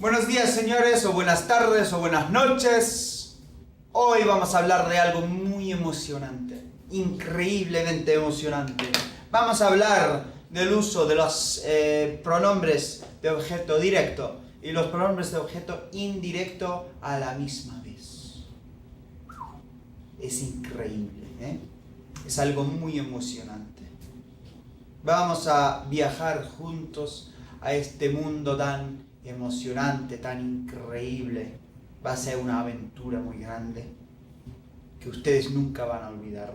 Buenos días, señores, o buenas tardes, o buenas noches. Hoy vamos a hablar de algo muy emocionante, increíblemente emocionante. Vamos a hablar del uso de los pronombres de objeto directo y los pronombres de objeto indirecto a la misma vez. Es increíble, ¿eh? Es algo muy emocionante. Vamos a viajar juntos a este mundo tan emocionante, tan increíble. Va a ser una aventura muy grande que ustedes nunca van a olvidar.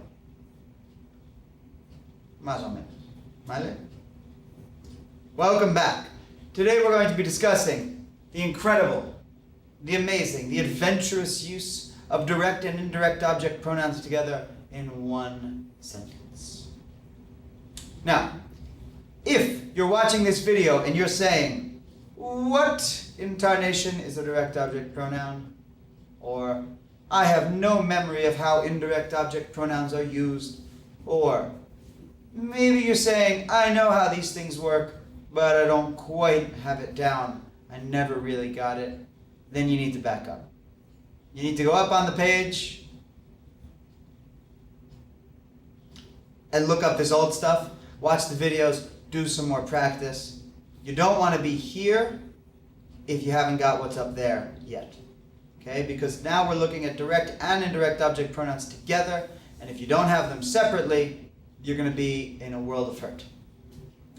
Más o menos, ¿vale? Welcome back. Today we're going to be discussing the incredible, the amazing, the adventurous use of direct and indirect object pronouns together in one sentence. Now, if you're watching this video and you're saying, what intonation is a direct object pronoun? Or, I have no memory of how indirect object pronouns are used. Or, maybe you're saying, I know how these things work, but I don't quite have it down. I never really got it. Then you need to back up. You need to go up on the page and look up this old stuff, watch the videos, do some more practice. You don't want to be here if you haven't got what's up there yet. Okay, because now we're looking at direct and indirect object pronouns together, and if you don't have them separately, you're going to be in a world of hurt.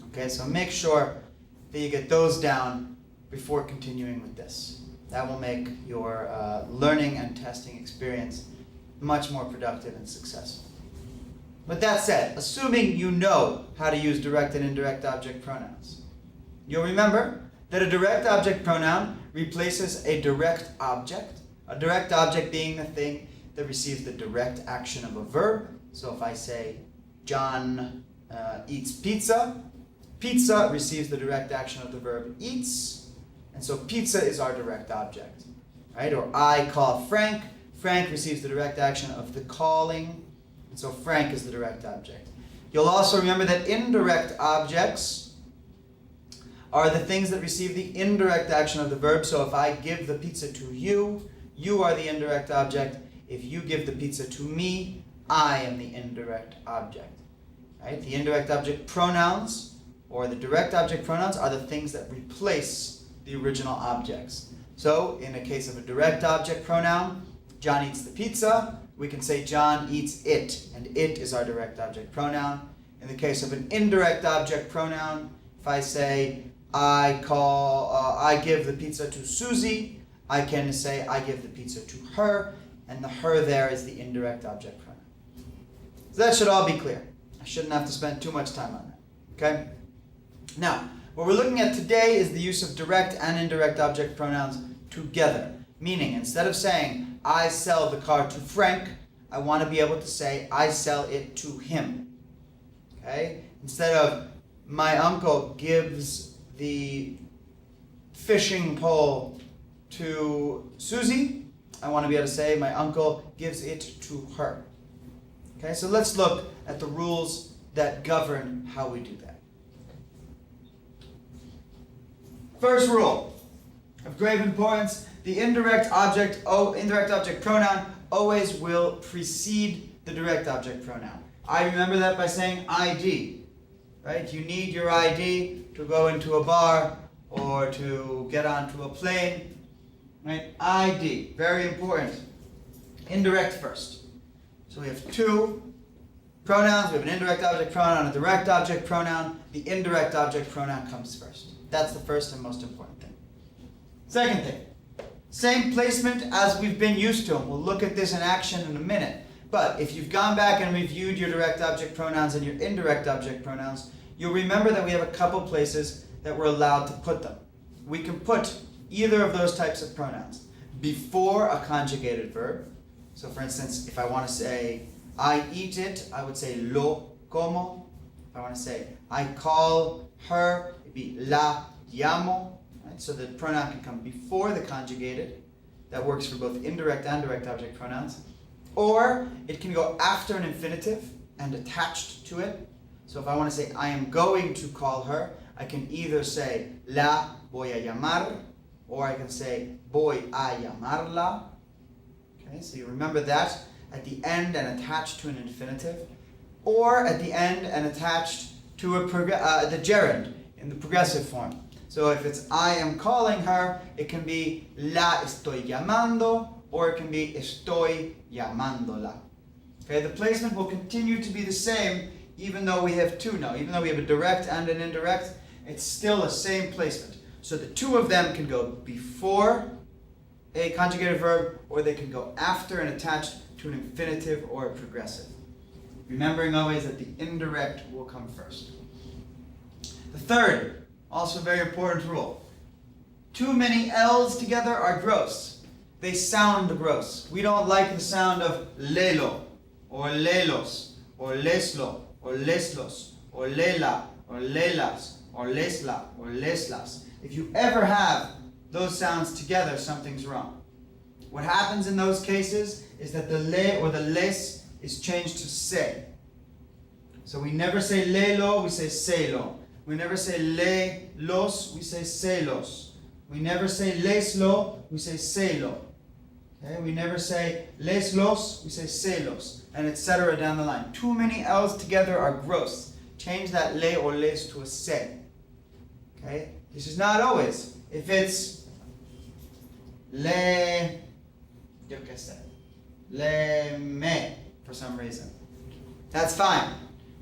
Okay, so make sure that you get those down before continuing with this. That will make your learning and testing experience much more productive and successful. With that said, assuming you know how to use direct and indirect object pronouns, you'll remember that a direct object pronoun replaces a direct object being the thing that receives the direct action of a verb. So if I say, John eats pizza, pizza receives the direct action of the verb eats, and so pizza is our direct object. Right? Or I call Frank, Frank receives the direct action of the calling, and so Frank is the direct object. You'll also remember that indirect objects are the things that receive the indirect action of the verb. So if I give the pizza to you, you are the indirect object. If you give the pizza to me, I am the indirect object. Right? The indirect object pronouns or the direct object pronouns are the things that replace the original objects. So in the case of a direct object pronoun, John eats the pizza, we can say John eats it, and it is our direct object pronoun. In the case of an indirect object pronoun, if I say I give the pizza to Susie, I can say I give the pizza to her, and the her there is the indirect object pronoun. So that should all be clear. I shouldn't have to spend too much time on that. Okay? Now, what we're looking at today is the use of direct and indirect object pronouns together. Meaning, instead of saying I sell the car to Frank, I want to be able to say I sell it to him. Okay? Instead of my uncle gives the fishing pole to Susie, I want to be able to say my uncle gives it to her. Okay, so let's look at the rules that govern how we do that. First rule of grave importance, the indirect object pronoun always will precede the direct object pronoun. I remember that by saying ID. Right? You need your ID to go into a bar or to get onto a plane. Right? ID, very important. Indirect first. So we have two pronouns. We have an indirect object pronoun and a direct object pronoun. The indirect object pronoun comes first. That's the first and most important thing. Second thing, same placement as we've been used to. We'll look at this in action in a minute. But if you've gone back and reviewed your direct object pronouns and your indirect object pronouns, you'll remember that we have a couple places that we're allowed to put them. We can put either of those types of pronouns before a conjugated verb. So for instance, if I want to say, I eat it, I would say lo como. If I want to say, I call her, it'd be la llamo. Right? So the pronoun can come before the conjugated. That works for both indirect and direct object pronouns. Or it can go after an infinitive and attached to it. So if I want to say I am going to call her, I can either say la voy a llamar or I can say voy a llamarla. Okay, so you remember that at the end and attached to an infinitive, or at the end and attached to the gerund in the progressive form. So if it's I am calling her, it can be la estoy llamando, or it can be estoy llamándola. Okay, the placement will continue to be the same even though we have two now. Even though we have a direct and an indirect, it's still the same placement. So the two of them can go before a conjugated verb, or they can go after and attached to an infinitive or a progressive. Remembering always that the indirect will come first. The third, also very important rule. Too many L's together are gross. They sound gross. We don't like the sound of lelo, or lelos, or leslo, or leslos, or lela, or lelas, or lesla, or leslas. If you ever have those sounds together, something's wrong. What happens in those cases is that the le or the les is changed to se. So we never say lelo, we say selo. We never say le los, we say celos. We never say leslo, we say celo. Okay? We never say leslos, we say celos, and etc. down the line. Too many L's together are gross. Change that le or les to a se. Okay? This is not always. If it's le, yo que sé, le me for some reason, that's fine.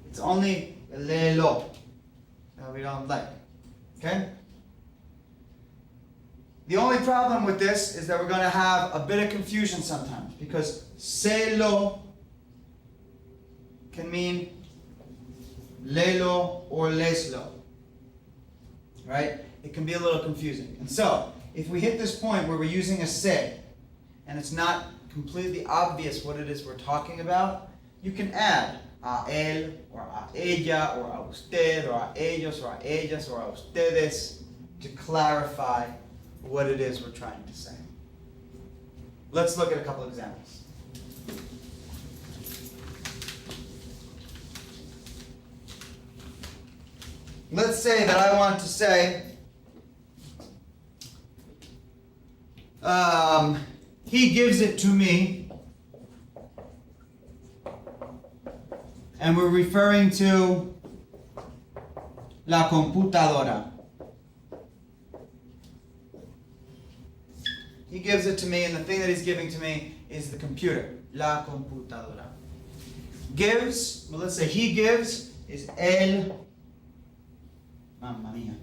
It's only le lo that we don't like. Okay? The only problem with this is that we're going to have a bit of confusion sometimes, because celo can mean lelo or leslo. Right? It can be a little confusing. And so, if we hit this point where we're using a se, and it's not completely obvious what it is we're talking about, you can add a él, or a ella, or a usted, or a ellos, or a ellas, or a ustedes to clarify what it is we're trying to say. Let's look at a couple examples. Let's say that I want to say, he gives it to me, and we're referring to la computadora. He gives it to me, and the thing that he's giving to me is the computer, la computadora. Gives, well, let's say he gives is él, mamma mia,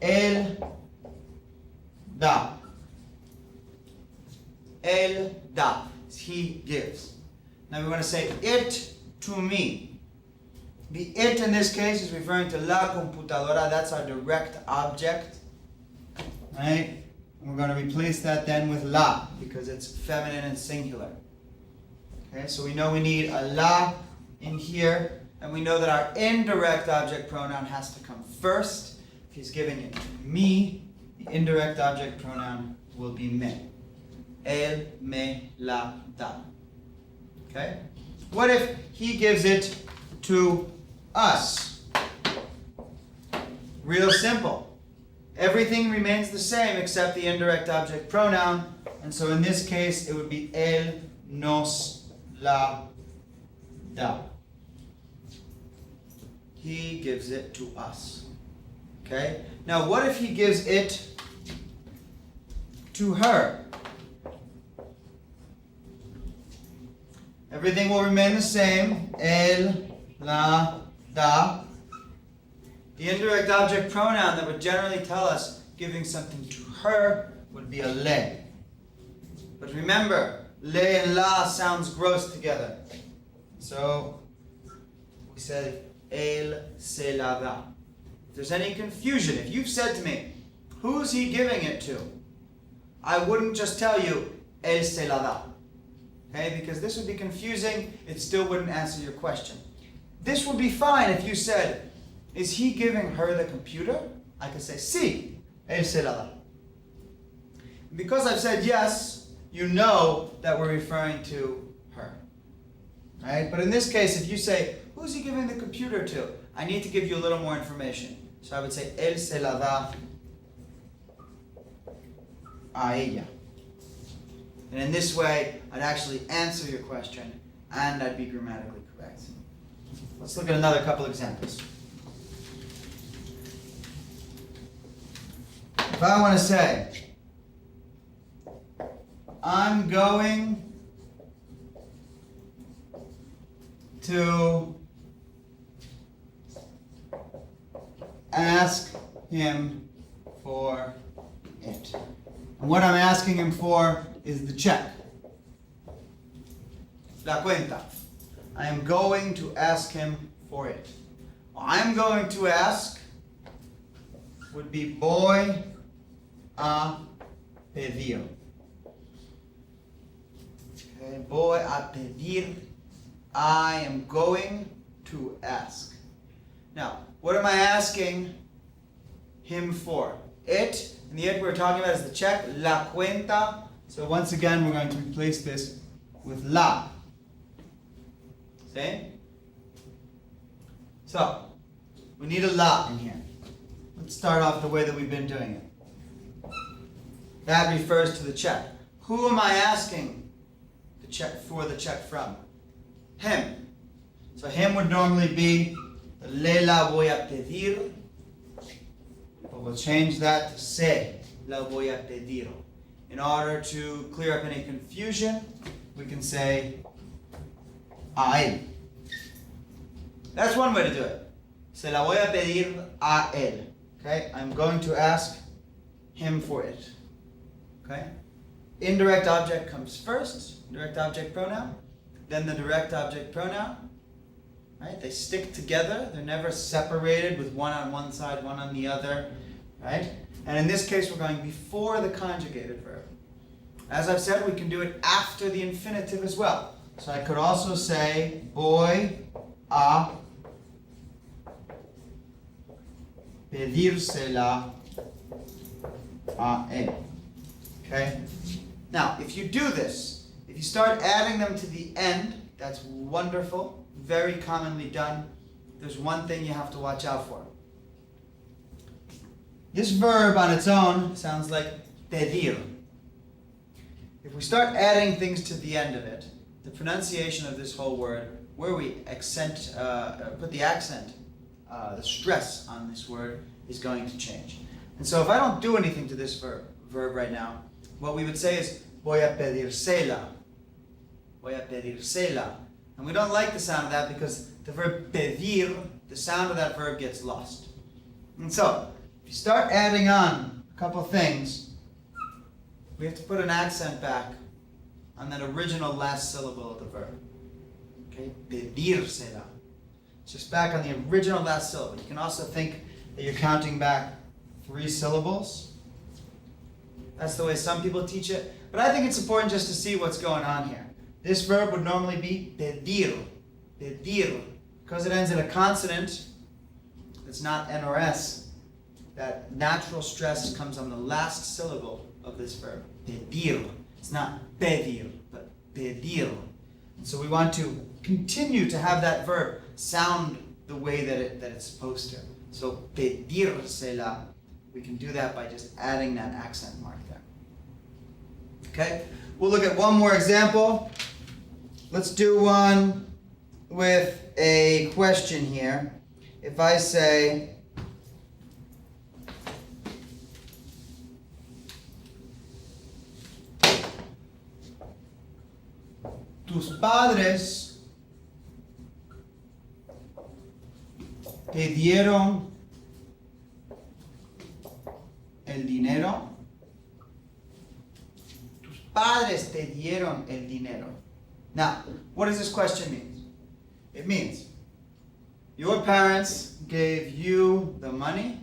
él da. Él da, he gives. Now we want to say it to me. The it in this case is referring to la computadora. That's our direct object, right? And we're going to replace that then with la, because it's feminine and singular. Okay, so we know we need a la in here, and we know that our indirect object pronoun has to come first. If he's giving it to me, the indirect object pronoun will be me. Él me la da. Okay? What if he gives it to us? Real simple. Everything remains the same except the indirect object pronoun, and so in this case it would be él nos la da. He gives it to us. Okay? Now what if he gives it to her? Everything will remain the same. Él, la, da. The indirect object pronoun that would generally tell us giving something to her would be a le. But remember, le and la sounds gross together. So we said él se la da. If there's any confusion, if you've said to me, who's he giving it to? I wouldn't just tell you él se la da. Okay, because this would be confusing, it still wouldn't answer your question. This would be fine if you said, is he giving her the computer? I could say, sí, él se la da. Because I've said yes, you know that we're referring to her. Right? But in this case, if you say, who's he giving the computer to? I need to give you a little more information. So I would say, él se la da a ella. And in this way, I'd actually answer your question and I'd be grammatically correct. Let's look at another couple examples. If I want to say, I'm going to ask him for it. And what I'm asking him for is the check. La cuenta. I am going to ask him for it. I'm going to ask would be voy a pedir. Okay, voy a pedir. I am going to ask. Now, what am I asking him for? It, and the it we're talking about is the check, la cuenta. So once again, we're going to replace this with la. See? So, we need a la in here. Let's start off the way that we've been doing it. That refers to the check. Who am I asking the check from? Him. So him would normally be le la voy a pedir. But we'll change that to se la voy a pedir. In order to clear up any confusion, we can say a él. That's one way to do it. Se la voy a pedir a él. Okay, I'm going to ask him for it. Okay? Indirect object comes first, indirect object pronoun, then the direct object pronoun. Right? They stick together. They're never separated with one on one side, one on the other. Right? And in this case, we're going before the conjugated verb. As I've said, we can do it after the infinitive as well. So I could also say voy a pedírsela a él. Okay? Now, if you do this, if you start adding them to the end, that's wonderful, very commonly done. There's one thing you have to watch out for. This verb on its own sounds like pedir. If we start adding things to the end of it, the pronunciation of this whole word, where we put the accent, the stress on this word is going to change. And so if I don't do anything to this verb right now, what we would say is voy a pedírsela. Voy a pedírsela. And we don't like the sound of that because the verb pedir, the sound of that verb gets lost. And so, if you start adding on a couple things, we have to put an accent back on that original last syllable of the verb. Okay, pedírsela. Just back on the original last syllable. You can also think that you're counting back 3 syllables. That's the way some people teach it. But I think it's important just to see what's going on here. This verb would normally be pedir. Pedir. Because it ends in a consonant, it's not N or S, that natural stress comes on the last syllable of this verb. Pedir. It's not pedir, but pedir. And so we want to continue to have that verb sound the way that it's supposed to. So pedírsela, we can do that by just adding that accent mark there. Okay? We'll look at one more example. Let's do one with a question here. If I say, tus padres te dieron el dinero. Tus padres te dieron el dinero. Now, what does this question mean? It means your parents gave you the money.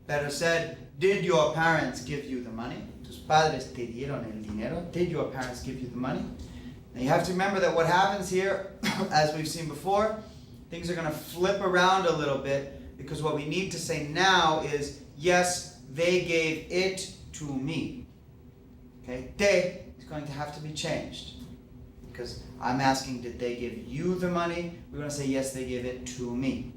Better said, did your parents give you the money? Tus padres te dieron el dinero. Did your parents give you the money? Now you have to remember that what happens here, as we've seen before, things are going to flip around a little bit because what we need to say now is, yes, they gave it to me. Okay, te is going to have to be changed because I'm asking, did they give you the money? We're going to say, yes, they gave it to me.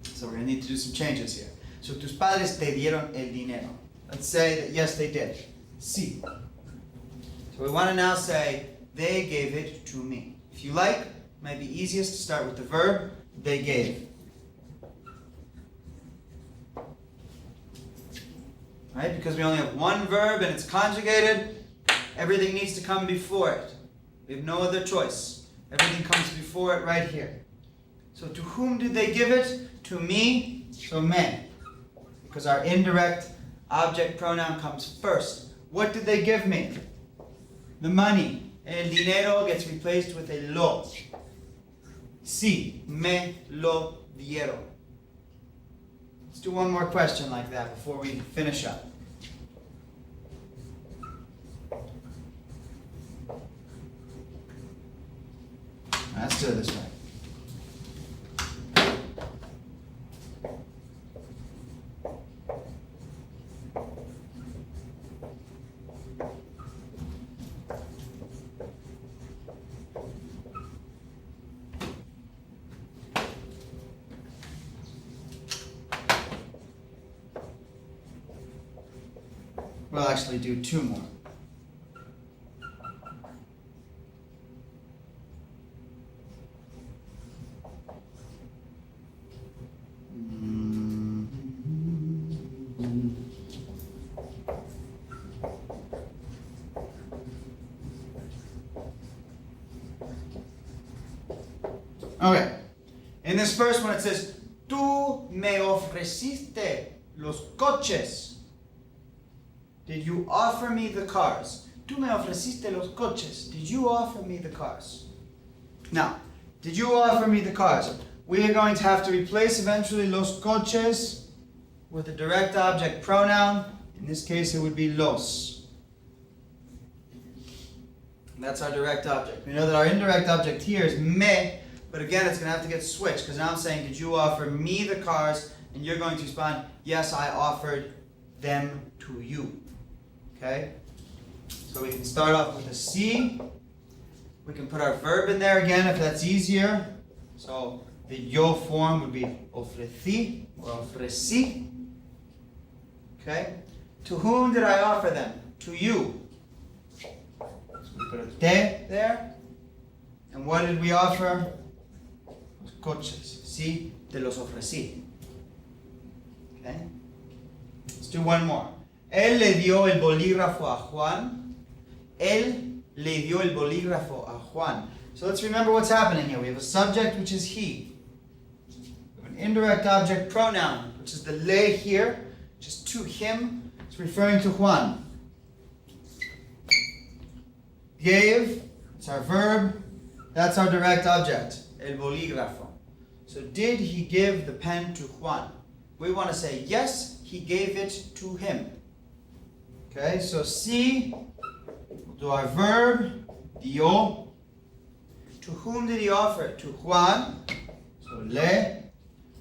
So we're going to need to do some changes here. So tus padres te dieron el dinero. Let's say that yes, they did. Sí. So we want to now say, they gave it to me. If you like, it might be easiest to start with the verb, they gave. Right? Because we only have one verb and it's conjugated, everything needs to come before it. We have no other choice. Everything comes before it right here. So to whom did they give it? To me, so me. Because our indirect object pronoun comes first. What did they give me? The money. El dinero gets replaced with a lo. Sí, me lo dieron. Let's do one more question like that before we finish up. Let's do it this way. We'll actually do two more. Okay. In this first one it says, tú me ofreciste los coches. Did you offer me the cars? Tú me ofreciste los coches. Did you offer me the cars? Now, did you offer me the cars? We are going to have to replace eventually los coches with a direct object pronoun. In this case, it would be los. And that's our direct object. We know that our indirect object here is me, but again, it's going to have to get switched because now I'm saying, did you offer me the cars? And you're going to respond, yes, I offered them to you. Okay? So we can start off with a C. We can put our verb in there again if that's easier. So the yo form would be ofrecí or ofrecí. Okay? To whom did I offer them? To you. So we put a te there. And what did we offer? Los coches. Sí, te los ofrecí. Okay? Let's do one more. Él le dio el bolígrafo a Juan. Él le dio el bolígrafo a Juan. So let's remember what's happening here. We have a subject, which is he. We have an indirect object pronoun, which is the le here, which is to him. It's referring to Juan. Gave, it's our verb. That's our direct object, el bolígrafo. So did he give the pen to Juan? We want to say, yes, he gave it to him. Okay, so sí, we'll do our verb, dio. To whom did he offer it? To Juan. So le.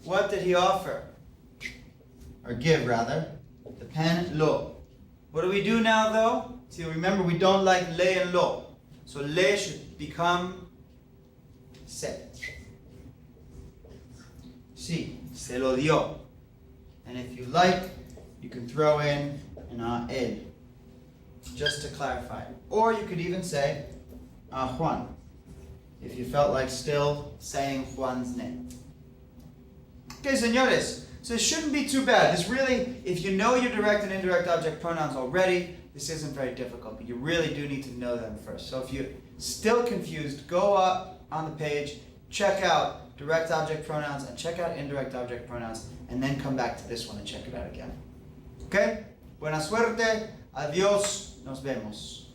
What did he offer? Or give, rather. The pen, lo. What do we do now, though? See, remember, we don't like le and lo. So le should become se. Sí, se lo dio. And if you like, you can throw in an él, just to clarify. Or you could even say Juan, if you felt like still saying Juan's name. Okay, señores, so it shouldn't be too bad. This really, if you know your direct and indirect object pronouns already, this isn't very difficult, but you really do need to know them first. So if you're still confused, go up on the page, check out direct object pronouns and check out indirect object pronouns, and then come back to this one and check it out again. Okay? Buena suerte. Adiós. Nos vemos.